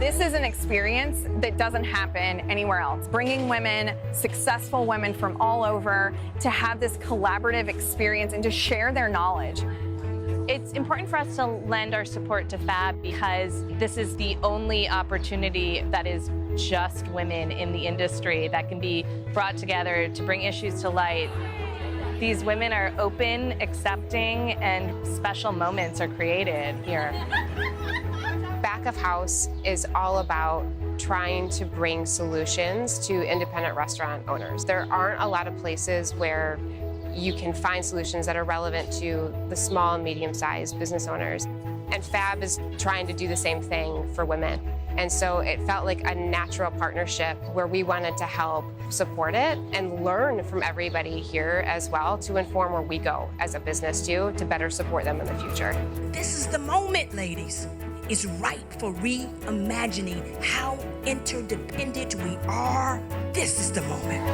This is an experience that doesn't happen anywhere else. Bringing women, successful women from all over, to have this collaborative experience and to share their knowledge. It's important for us to lend our support to FAB because this is the only opportunity that is just women in the industry that can be brought together to bring issues to light. These women are open, accepting, and special moments are created here. Back of house is all about trying to bring solutions to independent restaurant owners. There aren't a lot of places where you can find solutions that are relevant to the small and medium-sized business owners. And FAB is trying to do the same thing for women. And so it felt like a natural partnership where we wanted to help support it and learn from everybody here as well to inform where we go as a business too, to better support them in the future. This is the moment, ladies. It's ripe for reimagining how interdependent we are. This is the moment.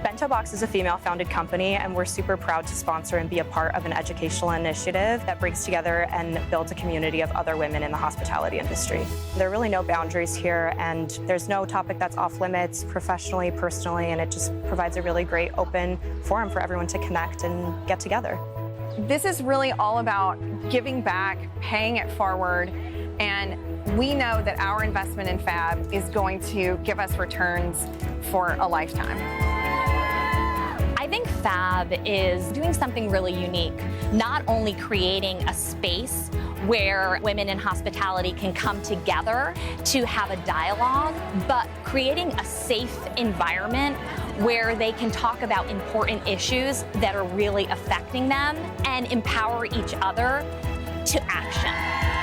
Bento Box is a female-founded company, and we're super proud to sponsor and be a part of an educational initiative that brings together and builds a community of other women in the hospitality industry. There are really no boundaries here, and there's no topic that's off-limits professionally, personally, and it just provides a really great open forum for everyone to connect and get together. This is really all about giving back, paying it forward, and we know that our investment in FAB is going to give us returns for a lifetime. I think FAB is doing something really unique, not only creating a space where women in hospitality can come together to have a dialogue, but creating a safe environment where they can talk about important issues that are really affecting them and empower each other to action.